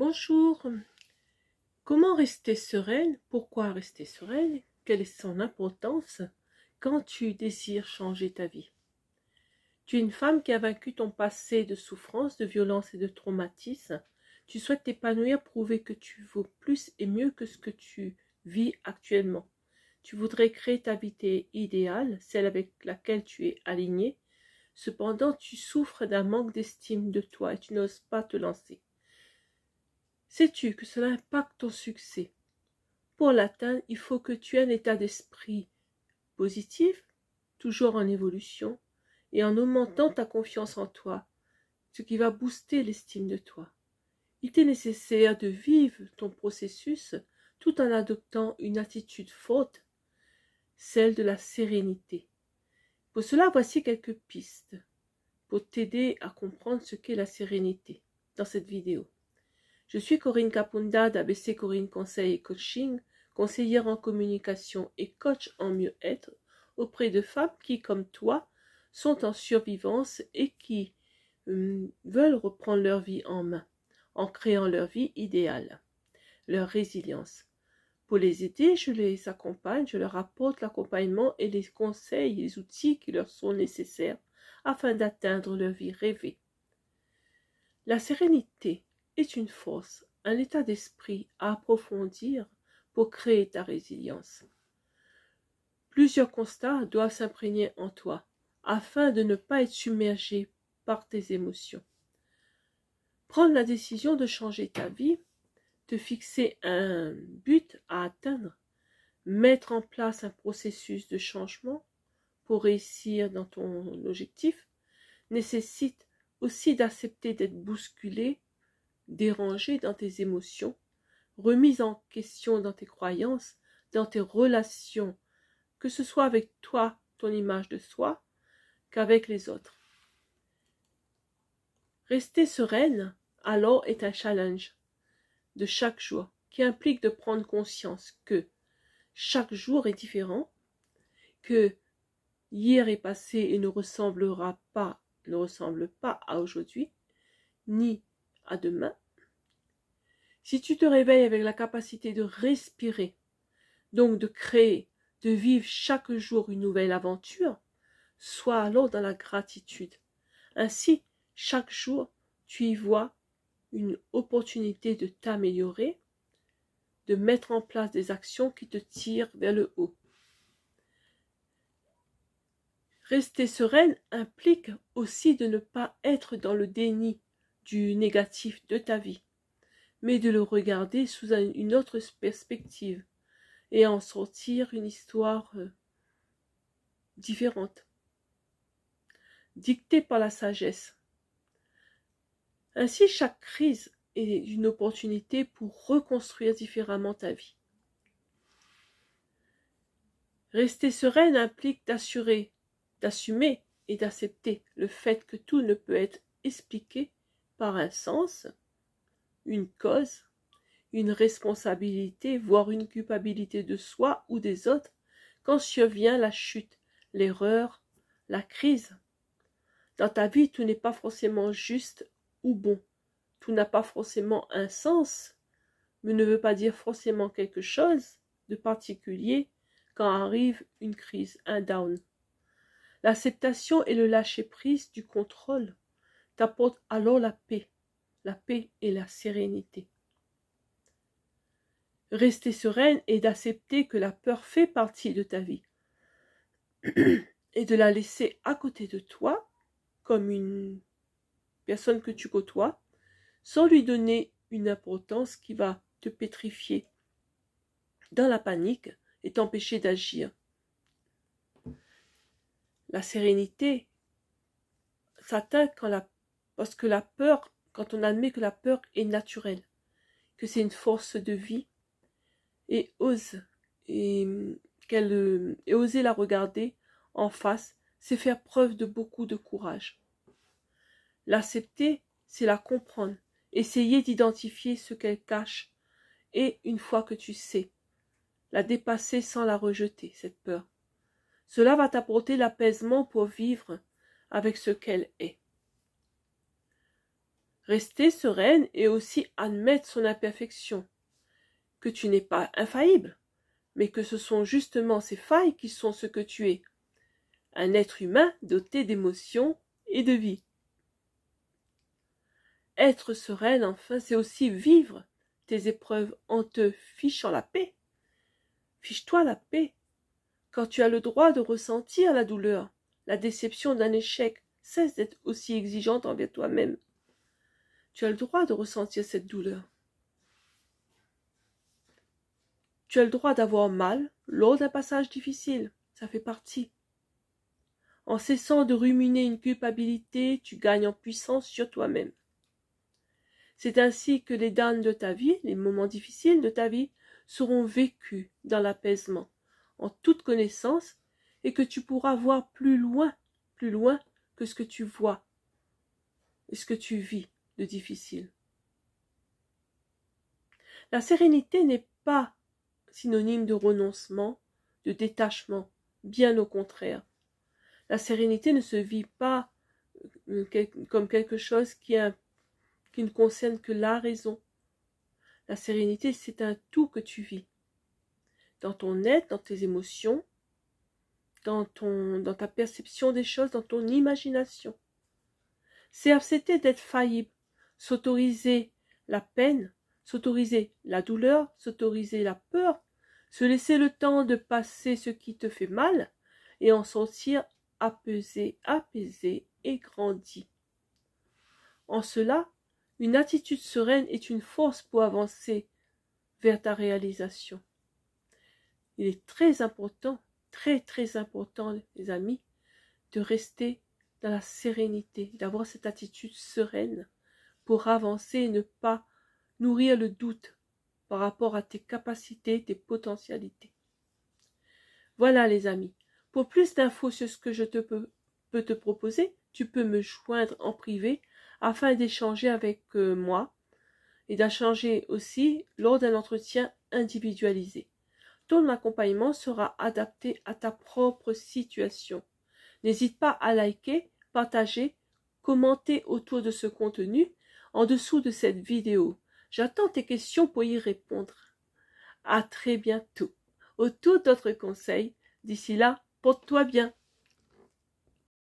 Bonjour. Comment rester sereine? Pourquoi rester sereine? Quelle est son importance quand tu désires changer ta vie? Tu es une femme qui a vaincu ton passé de souffrance, de violence et de traumatisme. Tu souhaites t'épanouir, prouver que tu vaux plus et mieux que ce que tu vis actuellement. Tu voudrais créer ta vie idéale, celle avec laquelle tu es alignée. Cependant, tu souffres d'un manque d'estime de toi et tu n'oses pas te lancer. Sais-tu que cela impacte ton succès? Pour l'atteindre, il faut que tu aies un état d'esprit positif, toujours en évolution, et en augmentant ta confiance en toi, ce qui va booster l'estime de toi. Il t'est nécessaire de vivre ton processus tout en adoptant une attitude forte, celle de la sérénité. Pour cela, voici quelques pistes pour t'aider à comprendre ce qu'est la sérénité dans cette vidéo. Je suis Corinne Kapunda d'ABC Corinne Conseil et Coaching, conseillère en communication et coach en mieux-être auprès de femmes qui, comme toi, sont en survivance et qui veulent reprendre leur vie en main, en créant leur vie idéale, leur résilience. Pour les aider, je les accompagne, je leur apporte l'accompagnement et les conseils, les outils qui leur sont nécessaires afin d'atteindre leur vie rêvée. La sérénité est une force, un état d'esprit à approfondir pour créer ta résilience. Plusieurs constats doivent s'imprégner en toi afin de ne pas être submergé par tes émotions. Prendre la décision de changer ta vie, de fixer un but à atteindre, mettre en place un processus de changement pour réussir dans ton objectif, nécessite aussi d'accepter d'être bousculé, dérangé dans tes émotions, remise en question dans tes croyances, dans tes relations, que ce soit avec toi, ton image de soi, qu'avec les autres. Rester sereine, alors, est un challenge de chaque jour qui implique de prendre conscience que chaque jour est différent, que hier est passé et ne ressemble pas à aujourd'hui, ni à demain. Si tu te réveilles avec la capacité de respirer, donc de créer, de vivre chaque jour une nouvelle aventure, sois alors dans la gratitude. Ainsi, chaque jour, tu y vois une opportunité de t'améliorer, de mettre en place des actions qui te tirent vers le haut. Rester sereine implique aussi de ne pas être dans le déni du négatif de ta vie, mais de le regarder sous une autre perspective et en sortir une histoire différente, dictée par la sagesse. Ainsi, chaque crise est une opportunité pour reconstruire différemment ta vie. Rester sereine implique d'assumer et d'accepter le fait que tout ne peut être expliqué par un sens, une cause, une responsabilité, voire une culpabilité de soi ou des autres, quand survient la chute, l'erreur, la crise. Dans ta vie, tout n'est pas forcément juste ou bon. Tout n'a pas forcément un sens, mais ne veut pas dire forcément quelque chose de particulier quand arrive une crise, un down. L'acceptation et le lâcher-prise du contrôle t'apportent alors la paix et la sérénité. Rester sereine est d'accepter que la peur fait partie de ta vie et de la laisser à côté de toi comme une personne que tu côtoies sans lui donner une importance qui va te pétrifier dans la panique et t'empêcher d'agir. La sérénité s'atteint parce que la peur, quand on admet que la peur est naturelle, que c'est une force de vie, et oser la regarder en face, c'est faire preuve de beaucoup de courage. L'accepter, c'est la comprendre, essayer d'identifier ce qu'elle cache, et une fois que tu sais, la dépasser sans la rejeter, cette peur. Cela va t'apporter l'apaisement pour vivre avec ce qu'elle est. Rester sereine et aussi admettre son imperfection, que tu n'es pas infaillible, mais que ce sont justement ces failles qui sont ce que tu es, un être humain doté d'émotions et de vie. Être sereine, enfin, c'est aussi vivre tes épreuves en te fichant la paix. Fiche-toi la paix. Quand tu as le droit de ressentir la douleur, la déception d'un échec, cesse d'être aussi exigeante envers toi-même. Tu as le droit de ressentir cette douleur. Tu as le droit d'avoir mal lors d'un passage difficile, ça fait partie. En cessant de ruminer une culpabilité, tu gagnes en puissance sur toi-même. C'est ainsi que les downs de ta vie, les moments difficiles de ta vie, seront vécus dans l'apaisement, en toute connaissance, et que tu pourras voir plus loin que ce que tu vois et ce que tu vis de difficile. La sérénité n'est pas synonyme de renoncement, de détachement, bien au contraire. La sérénité ne se vit pas comme quelque chose qui ne concerne que la raison. La sérénité, c'est un tout que tu vis. Dans ton être, dans tes émotions, dans ta perception des choses, dans ton imagination. C'est accepter d'être faillible, s'autoriser la peine, s'autoriser la douleur, s'autoriser la peur, se laisser le temps de passer ce qui te fait mal et en sortir apaisé et grandi. En cela, une attitude sereine est une force pour avancer vers ta réalisation. Il est très important, très important, les amis, de rester dans la sérénité, d'avoir cette attitude sereine pour avancer et ne pas nourrir le doute par rapport à tes capacités, tes potentialités. Voilà les amis. Pour plus d'infos sur ce que je peux te proposer, tu peux me joindre en privé afin d'échanger avec moi et d'échanger aussi lors d'un entretien individualisé. Ton accompagnement sera adapté à ta propre situation. N'hésite pas à liker, partager, commenter autour de ce contenu en dessous de cette vidéo. J'attends tes questions pour y répondre. À très bientôt. Autour d'autres conseils. D'ici là, porte-toi bien.